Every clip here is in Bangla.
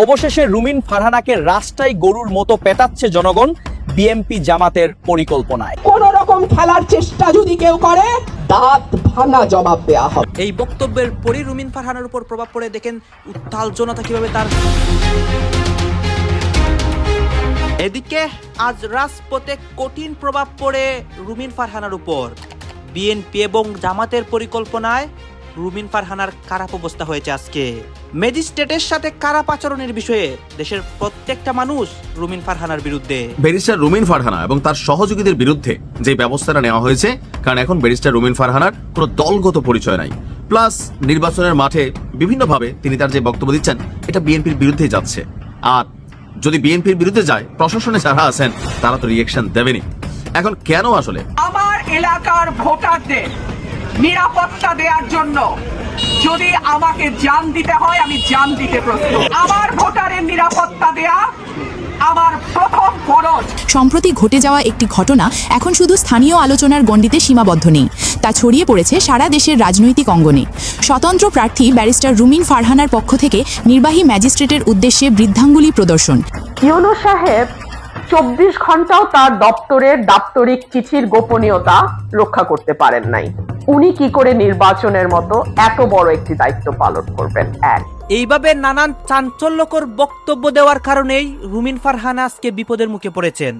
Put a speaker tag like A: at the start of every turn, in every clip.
A: অবশেষে রুমিন ফারহানাকে রাস্তায় গরুর মতো পেটাচ্ছে জনগণ বিএনপি জামাতের পরিকল্পনায়।
B: কোন রকম খেলার চেষ্টা যদি কেউ করে দাঁত ভাঙা জবাব দেয়া হবে।
C: এই বক্তব্যের পরই রুমিন ফারহানার উপর প্রভাব পড়ে দেখেন উত্তাল জনতা কিভাবে তার। এদিকে আজ রাজপথে কঠিন প্রভাব পড়ে রুমিন ফারহানার উপর। বিএনপি এবং জামাতের পরিকল্পনায় রুমিন ফারহানার খারাপ অবস্থা হয়েছে। আজকে ম্যাজিস্ট্রেটের সাথে খারাপ আচরণের বিষয়ে দেশের প্রত্যেকটা মানুষ রুমিন ফারহানার বিরুদ্ধে।
D: ব্যারিস্টার রুমিন ফারহানা এবং তার সহযোগীদের বিরুদ্ধে যে ব্যবস্থাটা নেওয়া হয়েছে, কারণ এখন ব্যারিস্টার রুমিন ফারহানার কোনো দলগত পরিচয় নাই, প্লাস নির্বাচনের মাঠে বিভিন্নভাবে তিনি তার যে বক্তব্য দিচ্ছেন এটা বিএনপির বিরুদ্ধেই যাচ্ছে। আর যদি বিএনপির বিরুদ্ধে যায়, প্রশাসনে যারা আছেন তারা তো রিঅ্যাকশন দেবেনি। এখন কেন আসলে
B: আমার এলাকার ভোটারদের নিরাপত্তা দেওয়ার জন্য যদি আমাকে জান দিতে হয় আমি জান দিতে প্রস্তুত। আমার ভোটারের নিরাপত্তা দেয়া আমার প্রথম ফরজ।
E: সম্প্রতি ঘটে যাওয়া একটি ঘটনা এখন শুধু স্থানীয় আলোচনার গণ্ডিতে সীমাবদ্ধ নেই, তা ছড়িয়ে পড়েছে সারা দেশের রাজনৈতিক অঙ্গনে। স্বতন্ত্র প্রার্থী ব্যারিস্টার রুমিন ফারহানার পক্ষ থেকে নির্বাহী ম্যাজিস্ট্রেটের উদ্দেশ্যে বৃদ্ধাঙ্গুলি প্রদর্শন।
B: ইউনূস সাহেব 24 ঘন্টাও তার দপ্তরের দাপ্তরিক চিঠির গোপনীয়তা রক্ষা করতে পারেন নাই। উনি কি করে নির্বাচনের মতো এত বড় একটি দায়িত্ব পালন করবেন?
C: এইভাবে নানান চাঞ্চল্যকর বক্তব্য দেওয়ার কারণেই রুমিন ফারহানা আজকে বিপদের মুখে পড়েছেন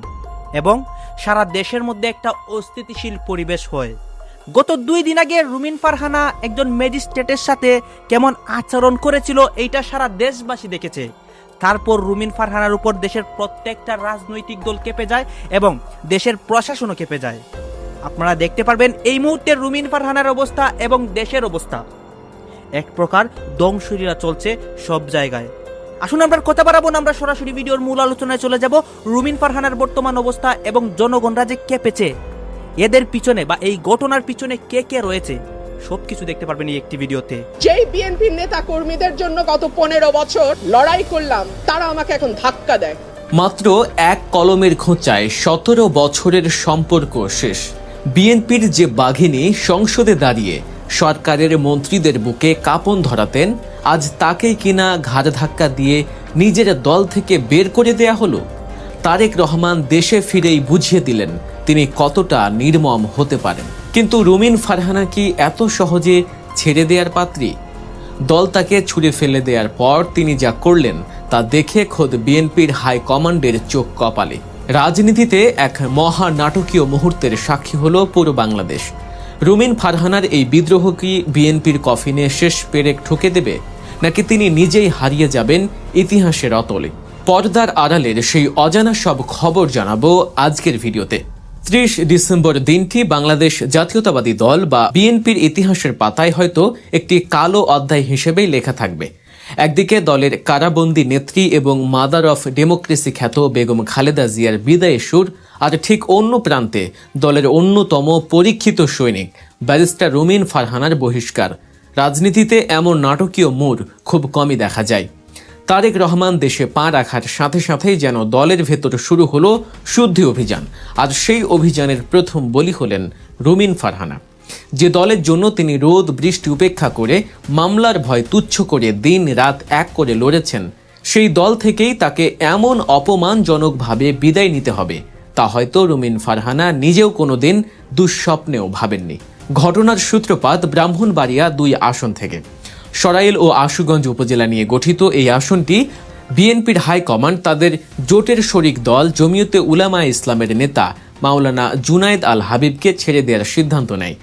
C: এবং সারা দেশের মধ্যে একটা অস্থিতিশীল পরিবেশ হয়। গত 2 দিন আগে রুমিন ফারহানা একজন ম্যাজিস্ট্রেটের সাথে কেমন আচরণ করেছিল এইটা সারা দেশবাসী দেখেছে। তারপর রুমিন ফারহানার উপর দেশের প্রত্যেকটা রাজনৈতিক দল কেঁপে যায় এবং দেশের প্রশাসনও কেঁপে যায়। আপনারা দেখতে পারবেন এই মুহূর্তে রুমিন ফারহানার অবস্থা এবং দেশের অবস্থা এক প্রকার ধ্বংসলীলা চলছে সব জায়গায়। আসুন আমরা কথা বাড়াবো না, আমরা সরাসরি ভিডিওর মূল আলোচনায় চলে যাব। রুমিন ফারহানার বর্তমান অবস্থা এবং জনগণরা যে কেঁপেছে, এদের পিছনে বা এই ঘটনার পিছনে কে কে রয়েছে সবকিছু দেখতে পারবেন এই একটি ভিডিওতে।
B: যেই বিএনপির নেতা কর্মীদের জন্য গত 15 বছর লড়াই করলাম, তারা আমাকে এখন ধাক্কা দেয়।
F: মাত্র এক কলমের খোঁচায় 17 বছরের সম্পর্ক শেষ। বিএনপির যে বাঘিনী সংসদে দাঁড়িয়ে সরকারের মন্ত্রীদের বুকে কাঁপন ধরাতেন, আজ তাকেই কিনা ঘাড় ধাক্কা দিয়ে নিজের দল থেকে বের করে দেয়া হলো। তারেক রহমান দেশে ফিরেই বুঝিয়ে দিলেন তিনি কতটা নির্মম হতে পারেন। কিন্তু রুমিন ফারহানা কি এত সহজে ছেড়ে দেওয়ার পাত্রী? দল তাকে ছুঁড়ে ফেলে দেওয়ার পর তিনি যা করলেন তা দেখে খোদ বিএনপির হাইকমান্ডের চোখ কপালে। রাজনীতিতে এক মহা নাটকীয় মুহূর্তের সাক্ষী হলো পুরো বাংলাদেশ। রুমিন ফারহানার এই বিদ্রোহ কি বিএনপির কফিনে শেষ পেরেক ঠুকে দেবে, নাকি তিনি নিজেই হারিয়ে যাবেন ইতিহাসের অতলে? পর্দার আড়ালের সেই অজানা সব খবর জানাবো আজকের ভিডিওতে। 30 ডিসেম্বর দিনটি বাংলাদেশ জাতীয়তাবাদী দল বা বিএনপির ইতিহাসের পাতায় হয়তো একটি কালো অধ্যায় হিসেবেই লেখা থাকবে। একদিকে দলের কারাবন্দী নেত্রী এবং মাদার অফ ডেমোক্রেসি খ্যাত বেগম খালেদা জিয়ার বিদায়ের সুর, আর ঠিক অন্য প্রান্তে দলের অন্যতম পরীক্ষিত সৈনিক ব্যারিস্টার রুমিন ফারহানার বহিষ্কার। রাজনীতিতে এমন নাটকীয় মোড় খুব কমই দেখা যায়। তারেক রহমান দেশে পা রাখার সাথে সাথেই যেন দলের ভেতর শুরু হলো শুদ্ধি অভিযান। আর সেই অভিযানের প্রথম বলি হলেন রুমিন ফারহানা। যে দলের জন্য তিনি রোদ বৃষ্টি উপেক্ষা করে মামলার ভয় তুচ্ছ করে দিন রাত এক করে লড়েছেন, সেই দল থেকেই তাকে এমন অপমানজনকভাবে বিদায় নিতে হবে তা হয়তো রুমিন ফারহানা নিজেও কোনোদিন দুঃস্বপ্নেও ভাবেননি। ঘটনার সূত্রপাত ব্রাহ্মণবাড়িয়া 2 আসন থেকে। সরাইল ও আশুগঞ্জ উপজেলা নিয়ে গঠিত এই আসনটি বিএনপির হাইকমান্ড তাদের জোটের শরিক দল জমিয়তে উলামায়ে ইসলামের নেতা মাওলানা জুনায়েদ আল হাবিবকে ছেড়ে দেওয়ার সিদ্ধান্ত নেয়।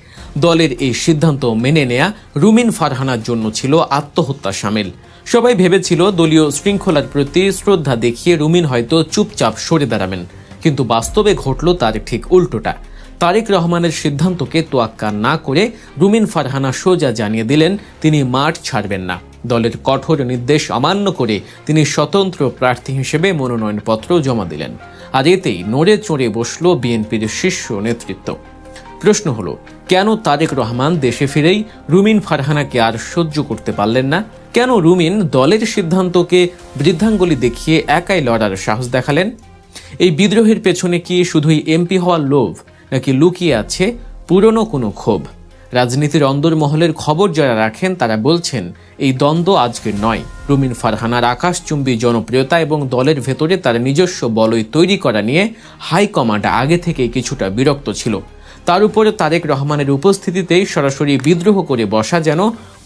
F: দলের এই সিদ্ধান্ত মেনে নেয়া রুমিন ফারহানার জন্য ছিল আত্মহত্যা শামিল। সবাই ভেবেছিল দলীয় শৃঙ্খলার প্রতি শ্রদ্ধা দেখিয়ে রুমিন হয়তো চুপচাপ সরে দাঁড়াবেন, কিন্তু বাস্তবে ঘটল তার ঠিক উল্টোটা। তারেক রহমানের সিদ্ধান্তকে তোয়াক্কা না করে রুমিন ফারহানা সোজা জানিয়ে দিলেন তিনি মাঠ ছাড়বেন না। দলের কঠোর নির্দেশ অমান্য করে তিনি স্বতন্ত্র প্রার্থী হিসেবে মনোনয়নপত্র জমা দিলেন। আর এতেই নড়ে চড়ে বসল বিএনপির শীর্ষ নেতৃত্ব। প্রশ্ন হলো, কেন তারেক রহমান দেশে ফিরেই রুমিন ফারহানাকে আর সহ্য করতে পারলেন না? কেন রুমিন দলের সিদ্ধান্তকে বৃদ্ধাঙ্গুলি দেখিয়ে একাই লড়ার সাহস দেখালেন? এই বিদ্রোহের পেছনে কি শুধুই এমপি হওয়ার লোভ, নাকি লুকিয়ে আছে পুরনো কোনো ক্ষোভ? রাজনীতির অন্দরমহলের খবর যারা রাখেন তারা বলছেন এই দ্বন্দ্ব আজকের নয়। রুমিন ফারহানার আকাশচুম্বী জনপ্রিয়তা এবং দলের ভেতরে তার নিজস্ব বলয় তৈরি করা নিয়ে হাইকমান্ড আগে থেকেই কিছুটা বিরক্ত ছিল। তার উপরে তারেক রহমানের উপস্থিতিতেই সরাসরি বিদ্রোহ করে বসা যেন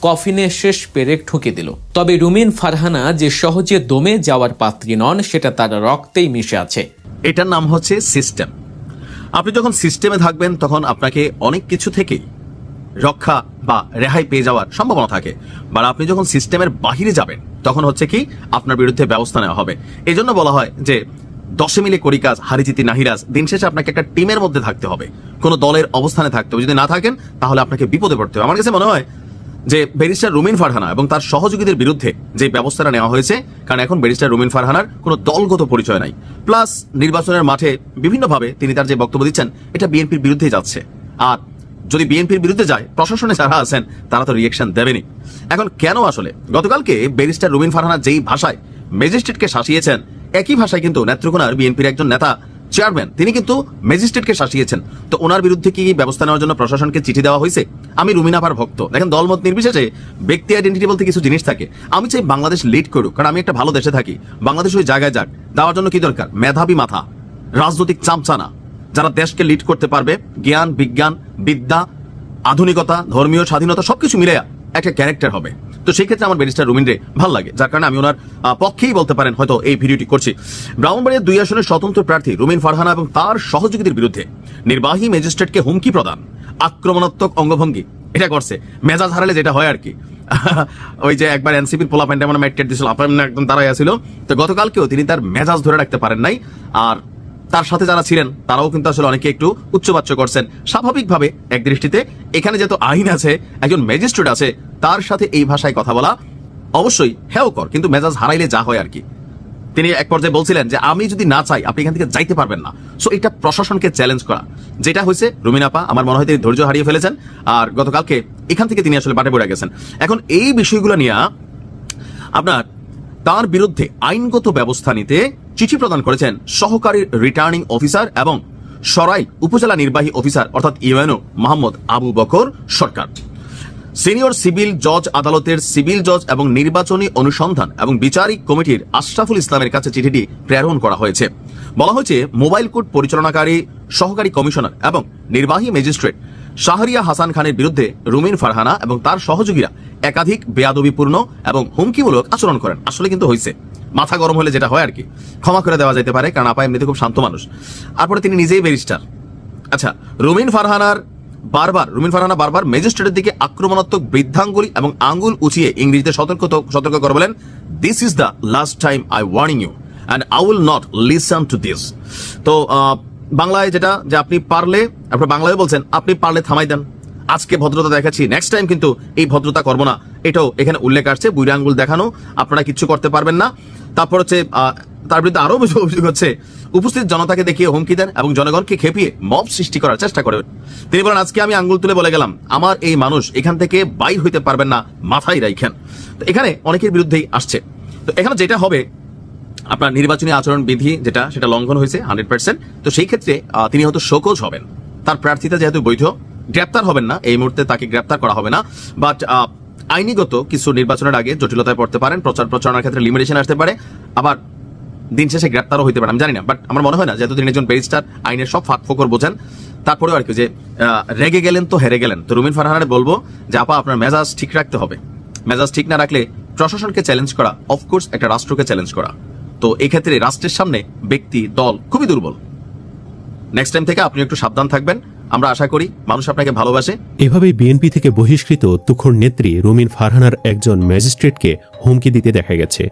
F: কফিনে শেষ পেরেক ঠুকে দিল। তবে রুমিন ফারহানা যে সহজে দমে যাওয়ার পাত্রী নন সেটা তার রক্তেই মিশে আছে।
D: এটার নাম হচ্ছে সিস্টেম। আপনি যখন সিস্টেমে থাকবেন তখন আপনাকে অনেক কিছু থেকেই রক্ষা বা রেহাই পেয়ে যাওয়ার সম্ভাবনা থাকে। বা আপনি যখন সিস্টেমের বাহিরে যাবেন তখন হচ্ছে কি আপনার বিরুদ্ধে ব্যবস্থা নেওয়া হবে। এই জন্য বলা হয় যে 10 মিলে করি কাজ, হারিজিতি নাহিরাজ। দিন শেষে আপনাকে একটা টিমের মধ্যে থাকতে হবে, কোনো দলের অবস্থানে থাকতে হবে। যদি না থাকেন তাহলে আপনাকে বিপদে পড়তে হবে। আমার কাছে মনে হয় যে ব্যারিস্টার রুমিন ফারহানা এবং তার সহযোগীদের বিরুদ্ধে যে ব্যবস্থাটা নেওয়া হয়েছে, কারণ এখন ব্যারিস্টার রুমিন ফারহানার কোনো দলগত পরিচয় নাই, প্লাস নির্বাচনের মাঠে বিভিন্নভাবে তিনি তার যে বক্তব্য দিচ্ছেন এটা বিএনপির বিরুদ্ধে যাচ্ছে। আর যদি বিএনপির বিরুদ্ধে যায়, প্রশাসনে যারা আছেন তারা তো রিয়েকশন দেবেনি। এখন কেন আসলে গতকালকে ব্যারিস্টার রুমিন ফারহানা যেই ভাষায় ম্যাজিস্ট্রেটকে শাসিয়েছেন, একই ভাষায় কিন্তু নেত্রকোনার বিএনপির একজন নেতা চেয়ারম্যান তিনি কিন্তু ম্যাজিস্ট্রেটকে শাসিয়েছেন। তো ওনার বিরুদ্ধে কি ব্যবস্থা নেওয়ার জন্য প্রশাসনকে চিঠি দেওয়া হয়েছে? আমি রুমিন আপার ভক্ত। দেখেন, দলমত নির্বিশেষে ব্যক্তি আইডেন্টিটি বলতে কিছু জিনিস থাকে। আমি চাই বাংলাদেশ লিড করুক, কারণ আমি একটা ভালো দেশে থাকি। বাংলাদেশ ওই জায়গায় যাক, দেওয়ার জন্য কি দরকার? মেধাবী মাথা, রাজনৈতিক চামচানা, যারা দেশকে লিড করতে পারবে। জ্ঞান, বিজ্ঞান, বিদ্যা, আধুনিকতা, ধর্মীয় স্বাধীনতা সবকিছু মিলে একটা ক্যারেক্টার হবে। তো সেই ক্ষেত্রে আমার ব্যারিস্টার রুমিন রে ভালো লাগে, যার কারণে আমি ওনার পক্ষেই বলতে পারেন হয়তো এই ভিডিওটি করছি। ব্রাহ্মণবাড়িয়ার 2 আসনের স্বতন্ত্র প্রার্থী রুমিন ফারহানা এবং তার সহযোগীদের বিরুদ্ধে নির্বাহী ম্যাজিস্ট্রেটকে হুমকি প্রদান, আক্রমণাত্মক অঙ্গভঙ্গি এটা করছে। মেজাজ হারালে যেটা হয় আর কি, ওই যে একবার এনসিপির পোলা প্যান্টে মানে ম্যাটকেট দিয়েছিল, আপনার একদম দাঁড়াই আসছিল। তো গতকালকেও তিনি তার মেজাজ ধরে রাখতে পারেন নাই। আর তার সাথে যারা ছিলেন তারাও কিন্তু আসলে অনেকে একটু উচ্চবাচ্য করছেন। স্বাভাবিকভাবে এক দৃষ্টিতে এখানে যেহেতু আইন আছে, একজন ম্যাজিস্ট্রেট আছে, তার সাথে এই ভাষায় কথা বলা অবশ্যই হেয়কর, কিন্তু মেজাজ হারাইলে যা হয় আর কি। তিনি এক পর্যায়ে বলছিলেন যে আমি যদি না চাই আপনি এখান থেকে যাইতে পারবেন না। সো এটা প্রশাসনকে চ্যালেঞ্জ করা, যেটা হয়েছে রুমিন আপা আমার মনে হয় তিনি ধৈর্য হারিয়ে ফেলেছেন। আর গতকালকে এখান থেকে তিনি আসলে বাটে পড়ে গেছেন। এখন এই বিষয়গুলো নিয়ে আপনার তার বিরুদ্ধে আইনগত ব্যবস্থা নিতে চিঠি প্রদান করেছেন সহকারী রিটার্নিং অফিসার এবং সরাই উপজেলা নির্বাহী অফিসার অর্থাৎ ইউএনও মোহাম্মদ আবু বকর সরকার। সিনিয়র সিভিল জজ আদালতের সিভিল জজ এবং নির্বাচনী অনুসন্ধান এবং বিচারিক কমিটির আশরাফুল ইসলামের কাছে চিঠিটি প্রেরণ করা হয়েছে। বলা হয়েছে মোবাইল কোর্ট পরিচালনাকারী সহকারী কমিশনার এবং নির্বাহী ম্যাজিস্ট্রেট শাহরিয়া হাসান খানের বিরুদ্ধে রুমিন ফারহানা এবং তার সহযোগীরা একাধিক বেয়াদবিপূর্ণ এবং হুমকিমূলক আচরণ করেন। আসলে কিন্তু হয়েছে, মাথা গরম হলে যেটা হয় আর কি, ক্ষমা করে দেওয়া যেতে পারে, কারণ আপা এমনিতে খুব শান্ত মানুষ। তারপরে তিনি নিজেই ব্যারিস্টার। আচ্ছা, রুমিন ফারহানা বারবার ম্যাজিস্ট্রেটের দিকে আক্রমণাত্মক বৃদ্ধাঙ্গুলি এবং আঙ্গুল উঁচিয়ে ইংরেজিতে সতর্ক করে বলেন, this is the last time I warning you and I will not listen to this. তো বাংলায় যেটা যে আপনি পারলে, আপনার বাংলায় বলছেন আপনি পারলে থামাই দেন, আজকে ভদ্রতা দেখাচ্ছি, নেক্সট টাইম কিন্তু এই ভদ্রতা করবো না, এটাও এখানে উল্লেখ আসছে। বুড়ি আঙ্গুল দেখানো, আপনারা কিচ্ছু করতে পারবেন না। তারপর হচ্ছে তার বিরুদ্ধে আরো অভিযোগ হচ্ছে উপস্থিত জনতাকে দেখিয়ে হুমকি দেন এবং জনগণকে খেপিয়ে মব সৃষ্টি করার চেষ্টা করেন। তিনি বলেন, আজকে আমি আঙ্গুল তুলে বলে গেলাম, আমার এই মানুষ এখান থেকে বাইর হইতে পারবেন না, মাথায় রাখেন। তো এখানে অনেকের বিরুদ্ধেই আসছে। তো এখানে যেটা হবে, আপনার নির্বাচনী আচরণ বিধি যেটা, সেটা লঙ্ঘন হয়েছে 100%। তো সেই ক্ষেত্রে তিনি হয়তো শোকজ হবেন। তার প্রার্থিতা যেহেতু বৈধ, গ্রেপ্তার হবেন না, এই মুহূর্তে তাকে গ্রেপ্তার করা হবে না। বাট আইনিগত কিছু নির্বাচনের আগে জটিলতায় পড়তে পারেন, প্রচারণার ক্ষেত্রে লিমিটেশন আসতে পারে, আবার দিন শেষে গ্রেপ্তারও হইতে পারে, আমি জানি না। বাট আমার মনে হয় না, যেহেতু তিনি একজন ব্যারিস্টার, আইনের সব ফাঁক ফোকর বোঝেন। তারপরেও আর কি, যে রেগে গেলেন তো হেরে গেলেন। তো রুমিন ফারহানারে বলবো যে আপা আপনার মেজাজ ঠিক রাখতে হবে। মেজাজ ঠিক না রাখলে প্রশাসনকে চ্যালেঞ্জ করা, অফকোর্স একটা রাষ্ট্রকে চ্যালেঞ্জ করা। তো এই ক্ষেত্রে রাষ্ট্রের সামনে ব্যক্তি, দল খুবই দুর্বল। নেক্সট টাইম থেকে আপনি একটু সাবধান থাকবেন। আমরা আশা করি মানুষ আপনাকে ভালোবাসে।
G: এভাবেই বিএনপি থেকে বহিষ্কৃত তুখোর নেত্রী রুমিন ফারহানার একজন ম্যাজিস্ট্রেটকে হুমকি দিতে দেখা গেছে।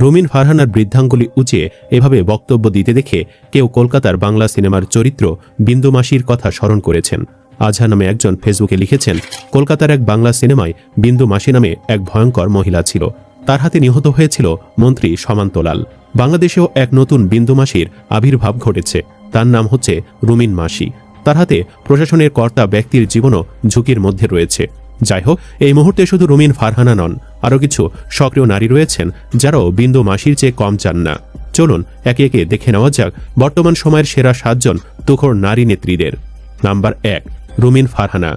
G: রুমিন ফারহানার বৃদ্ধাঙ্গুলি উঁচিয়ে এভাবে বক্তব্য দিতে দেখে কেউ কলকাতার বাংলা সিনেমার চরিত্র বিন্দু মাসির কথা স্মরণ করেছেন। আজহা নামে একজন ফেসবুকে লিখেছেন, কলকাতার এক বাংলা সিনেমায় বিন্দু মাসি নামে এক ভয়ঙ্কর মহিলা ছিল, তার হাতে নিহত হয়েছিল মন্ত্রী সমান্তলাল। বাংলাদেশেও এক নতুন বিন্দু মাসির আবির্ভাব ঘটেছে, তার নাম হচ্ছে রুমিন মাসি। তার হাতে প্রশাসনের কর্তা ব্যক্তির জীবনও ঝুঁকির মধ্যে রয়েছে। যাই হোক, এই মুহূর্তে শুধু রুমিন ফারহানা নন, আরও কিছু সক্রিয় নারী রয়েছেন যারাও বিন্দু মাসির চেয়ে কম চান না। চলুন একে একে দেখে নেওয়া যাক বর্তমান সময়ের সেরা 7 জন তুখোর নারী নেত্রীদের। নাম্বার 1, রুমিন ফারহানা।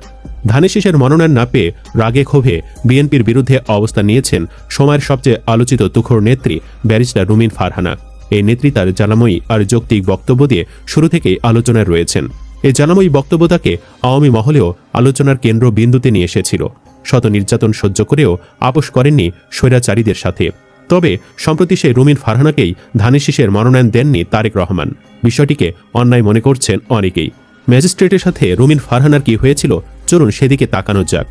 G: ধানের শীষের মনোনয়ন না পেয়ে রাগে ক্ষোভে বিএনপির বিরুদ্ধে অবস্থান নিয়েছেন সময়ের সবচেয়ে আলোচিত তুখোড় নেত্রী ব্যারিস্টার রুমিন ফারহানা। এই নেত্রী তার জ্বালাময়ী আর যৌক্তিক বক্তব্য দিয়ে শুরু থেকেই আলোচনায় রয়েছেন। এই জ্বালাময়ী বক্তব্য তাকে আওয়ামী মহলেও আলোচনার কেন্দ্রবিন্দুতে নিয়ে এসেছিল। শত নির্যাতন সহ্য করেও আপোষ করেননি স্বৈরাচারীদের সাথে। তবে সম্প্রতি সেই রুমিন ফারহানাকেই ধানের শীষের মনোনয়ন দেননি তারেক রহমান। বিষয়টিকে অন্যায় মনে করছেন অনেকেই। ম্যাজিস্ট্রেটের সাথে রুমিন ফারহানার কি হয়েছিল, চলুন সেদিকে তাকানো যাক।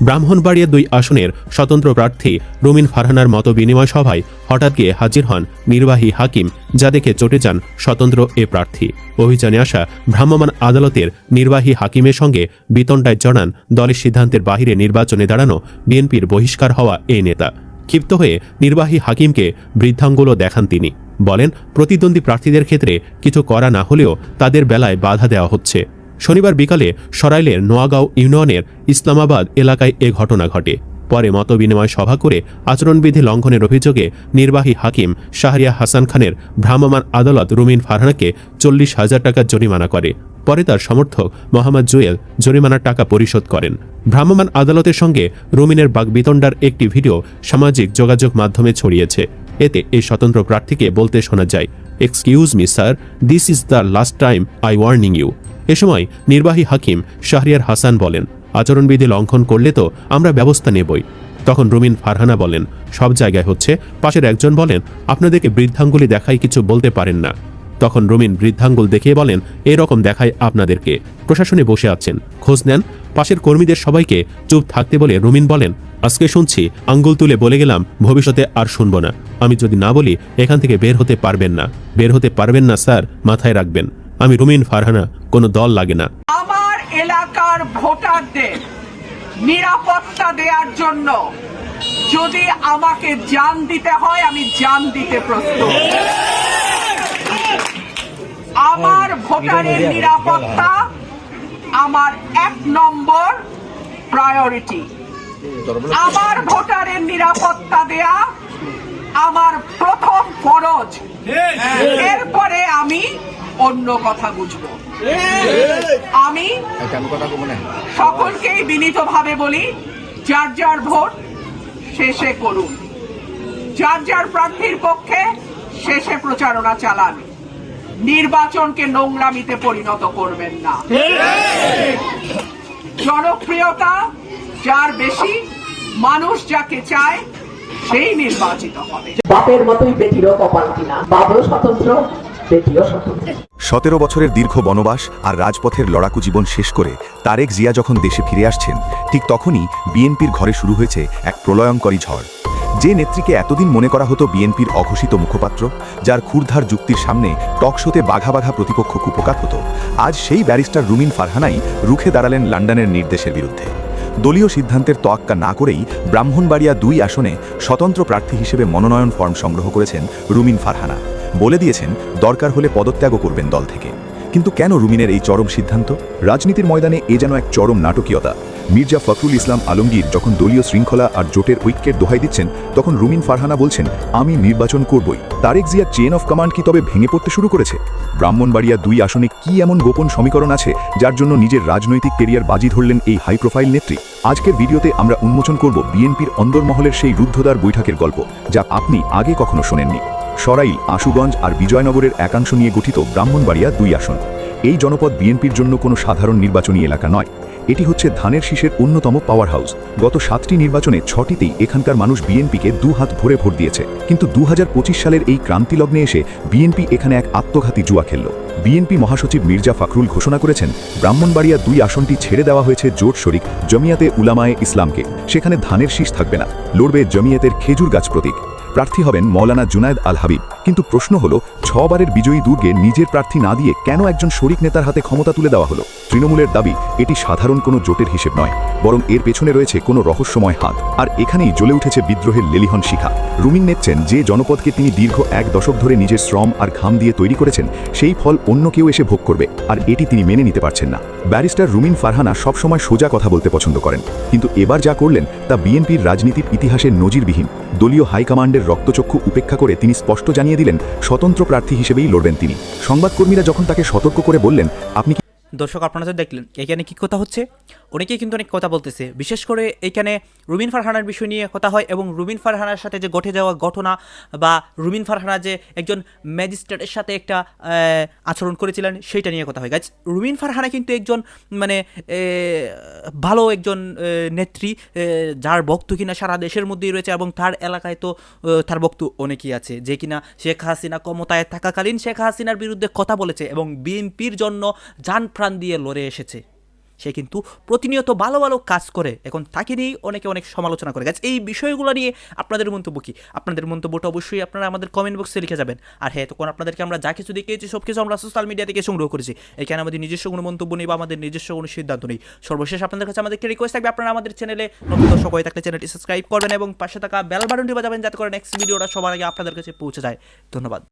G: ব্রাহ্মণবাড়িয়া 2 আসনের স্বতন্ত্র প্রার্থী রুমিন ফারহানার মত বিনিময় সভায় হঠাৎ গিয়ে হাজির হন নির্বাহী হাকিম, যা দেখে চটে যান স্বতন্ত্র এ প্রার্থী। অভিযানে আসা ভ্রাম্যমাণ আদালতের নির্বাহী হাকিমের সঙ্গে বিতণ্ডায় জড়ান দলের সিদ্ধান্তের বাহিরে নির্বাচনে দাঁড়ানো বিএনপির বহিষ্কার হওয়া এই নেতা। ক্ষিপ্ত হয়ে নির্বাহী হাকিমকে বৃদ্ধাঙ্গুল দেখান তিনি। বলেন, প্রতিদ্বন্দ্বী প্রার্থীদের ক্ষেত্রে কিছু করা না হলেও তাদের বেলায় বাধা দেওয়া হচ্ছে। শনিবার বিকালে সরাইলের নোয়াগাঁও ইউনিয়নের ইসলামাবাদ এলাকায় এ ঘটনা ঘটে। পরে মতবিনিময় সভা করে আচরণবিধি লঙ্ঘনের অভিযোগে নির্বাহী হাকিম শাহরিয়া হাসান খানের ভ্রাম্যমাণ আদালত রুমিন ফারহানাকে 40,000 টাকা জরিমানা করে। পরে তার সমর্থক মোহাম্মদ জুয়েল জরিমানার টাকা পরিশোধ করেন। ভ্রাম্যমাণ আদালতের সঙ্গে রুমিনের বাগবিতণ্ডার একটি ভিডিও সামাজিক যোগাযোগ মাধ্যমে ছড়িয়েছে। এতে এই স্বতন্ত্র প্রার্থীকে বলতে শোনা যায়, "excuse me sir, this is the last time I warning you." এ সময় নির্বাহী হাকিম শাহরিয়ার হাসান বলেন, "আচরণবিধি লঙ্ঘন করলে তো আমরা ব্যবস্থা নেবই।" তখন রুমিন ফারহানা বলেন, "সব জায়গায় হচ্ছে।" পাশের একজন বলেন, "আপনাদেরকে বৃদ্ধাঙ্গুলি দেখাই কিছু বলতে পারেন না।" তখন রুমিন বৃদ্ধাঙ্গুল দেখিয়ে বলেন, "এরকম দেখায় আপনাদেরকে, প্রশাসনে বসে আছেন, খোঁজ নেন।" পাশের কর্মীদের সবাইকে চুপ থাকতে বলে রুমিন বলেন, "আজকে শুনছি, আঙ্গুল তুলে বলে গেলাম, ভবিষ্যতে আর শুনব না। আমি যদি না বলি এখান থেকে বের হতে পারবেন না। বের হতে পারবেন না স্যার, মাথায় রাখবেন। আমি রুমিন ফারহানা, কোনো দল লাগে না।"
B: আমার এলাকার ভোটারদের নিরাপত্তা দেওয়ার জন্য যদি আমাকে জান দিতে হয়, আমি জান দিতে প্রস্তুত। আমার ভোটারের নিরাপত্তা আমার 1 নম্বর প্রায়োরিটি। আমার ভোটারের নিরাপত্তা দেয়া আমার প্রথম ফরজ। এরপরে আমি অন্য কথা বুঝবো। আমি সকলকেই বিনীতভাবে বলি, যার যার ভোট শেষে করুন, যার যার প্রার্থীর পক্ষে শেষে প্রচারণা চালান। নির্বাচনকে নোংরামিতে পরিণত করবেন না। জনপ্রিয়তা যার বেশি, মানুষ যাকে চায় সেই নির্বাচিত হবে। বাপের মতোই বেটিরও কপাল কিনা, বাপও স্বতন্ত্র, বেটিও স্বতন্ত্র।
H: 17 বছরের দীর্ঘ বনবাস আর রাজপথের লড়াকু জীবন শেষ করে তারেক জিয়া যখন দেশে ফিরে আসছেন, ঠিক তখনই বিএনপির ঘরে শুরু হয়েছে এক প্রলয়ঙ্করী ঝড়। যে নেত্রীকে এতদিন মনে করা হতো বিএনপির অঘোষিত মুখপাত্র, যার ক্ষুরধার যুক্তির সামনে টকশোতে বাঘা বাঘা প্রতিপক্ষ কুপোকাত হতো, আজ সেই ব্যারিস্টার রুমিন ফারহানাই রুখে দাঁড়ালেন লন্ডনের নির্দেশের বিরুদ্ধে। দলীয় সিদ্ধান্তের তোয়াক্কা না করেই ব্রাহ্মণবাড়িয়া 2 আসনে স্বতন্ত্র প্রার্থী হিসেবে মনোনয়ন ফর্ম সংগ্রহ করেছেন রুমিন ফারহানা। বলে দিয়েছেন, দরকার হলে পদত্যাগও করবেন দল থেকে। কিন্তু কেন রুমিনের এই চরম সিদ্ধান্ত? রাজনীতির ময়দানে এ যেন এক চরম নাটকীয়তা। মির্জা ফখরুল ইসলাম আলমগীর যখন দলীয় শৃঙ্খলা আর জোটের ঐক্যের দোহাই দিচ্ছেন, তখন রুমিন ফারহানা বলছেন, আমি নির্বাচন করবই। তারেক জিয়ার চেইন অফ কমান্ড কি তবে ভেঙে পড়তে শুরু করেছে? ব্রাহ্মণবাড়িয়া 2 আসনে কি এমন গোপন সমীকরণ আছে যার জন্য নিজের রাজনৈতিক কেরিয়ার বাজি ধরলেন এই হাই প্রোফাইল নেত্রী? আজকের ভিডিওতে আমরা উন্মোচন করব বিএনপির অন্দরমহলের সেই রুদ্ধদ্বার বৈঠকের গল্প, যা আপনি আগে কখনো শোনেননি। সরাইল, আশুগঞ্জ আর বিজয়নগরের একাংশ নিয়ে গঠিত ব্রাহ্মণবাড়িয়া 2 আসন। এই জনপদ বিএনপির জন্য কোনো সাধারণ নির্বাচনী এলাকা নয়। এটি হচ্ছে ধানের শীষের অন্যতম পাওয়ার হাউস। গত 7টি নির্বাচনে 6টিতেই এখানকার মানুষ বিএনপিকে 2 হাত ভরে ভোট দিয়েছে। কিন্তু 2025 সালের এই ক্রান্তিলগ্নে এসে বিএনপি এখানে এক আত্মঘাতী জুয়া খেলল। বিএনপি মহাসচিব মির্জা ফখরুল ঘোষণা করেছেন, ব্রাহ্মণবাড়িয়া 2 আসনটি ছেড়ে দেওয়া হয়েছে জোট শরিক জমিয়াতে উলামায়ে ইসলামকে। সেখানে ধানের শীষ থাকবে না, লড়বে জমিয়াতের খেজুর গাছ প্রতীক। প্রার্থী হবেন মৌলানা জুনায়েদ আল হাবিব। কিন্তু প্রশ্ন হলো, 6 বারের বিজয়ী দুর্গে নিজের প্রার্থী না দিয়ে কেন একজন শরিক নেতার হাতে ক্ষমতা তুলে দেওয়া হলো? তৃণমূলের দাবি, এটি সাধারণ কোনো জোটের হিসেব নয়, বরং এর পেছনে রয়েছে কোনো রহস্যময় হাত। আর এখানেই জ্বলে উঠেছে বিদ্রোহের লেলিহন শিখা। রুমিন নেচ্ছেন যে জনপদকে তিনি দীর্ঘ 1 দশক ধরে নিজের শ্রম আর ঘাম দিয়ে তৈরি করেছেন, সেই ফল অন্য কেউ এসে ভোগ করবে, আর এটি তিনি মেনে নিতে পারছেন না। ব্যারিস্টার রুমিন ফারহানা সবসময় সোজা কথা বলতে পছন্দ করেন, কিন্তু এবার যা করলেন তা বিএনপির রাজনীতির ইতিহাসে নজিরবিহীন। দলীয় হাইকমান্ডের রক্তচক্ষু উপেক্ষা করে তিনি স্পষ্ট জানিয়ে দিলেন, স্বতন্ত্র প্রার্থী হিসেবেই লড়বেন তিনি। সংবাদকর্মীরা যখন তাকে সতর্ক করে বললেন, আপনি
C: দর্শক আপনারা তো দেখলেন এখানে কি কথা হচ্ছে, অনেকেই কিন্তু অনেক কথা বলতেছে, বিশেষ করে এখানে রুমিন ফারহানার বিষয় নিয়ে কথা হয় এবং রুমিন ফারহানার সাথে যে ঘটে যাওয়া ঘটনা বা রুমিন ফারহানা যে একজন ম্যাজিস্ট্রেটের সাথে একটা আচরণ করেছিলেন সেইটা নিয়ে কথা হয়। গাইজ, রুমিন ফারহানা কিন্তু একজন মানে ভালো একজন নেত্রী, যার ভক্ত কিনা সারা দেশের মধ্যেই রয়েছে এবং তার এলাকায় তো তার ভক্ত অনেকেই আছে, যে কিনা শেখ হাসিনা ক্ষমতায় থাকাকালীন শেখ হাসিনার বিরুদ্ধে কথা বলেছে এবং বিএনপির জন্য জান প্রাণ দিয়ে লড়ে এসেছে। সে কিন্তু প্রতিনিয়ত ভালো ভালো কাজ করে, এখন তাকে নিয়েই অনেকে অনেক সমালোচনা করে গেছে। এই বিষয়গুলো নিয়ে আপনাদের মন্তব্য কি? আপনাদের মন্তব্যটা অবশ্যই আপনারা আমাদের কমেন্ট বক্সে লিখে যাবেন। আর হ্যাঁ, তখন আপনাদেরকে আমরা যা কিছু দেখিয়েছি সব কিছু আমরা সোশ্যাল মিডিয়া থেকে সংগ্রহ করেছি, এখানে আমাদের নিজস্ব কোনো মন্তব্য নেই বা আমাদের নিজস্ব কোনো সিদ্ধান্ত নেই। সর্বশেষ আপনাদের কাছে আমাদের একটা রিকোয়েস্ট থাকবে, আপনারা আমাদের চ্যানেলে নতুন দর্শক হয়ে থাকলে চ্যানেলটি সাবস্ক্রাইব করবেন এবং পাশে থাকা বেল বাটনটি বাজাবেন যাতে করে নেক্সট ভিডিওটা সবার আগে আপনাদের কাছে পৌঁছে যায়। ধন্যবাদ।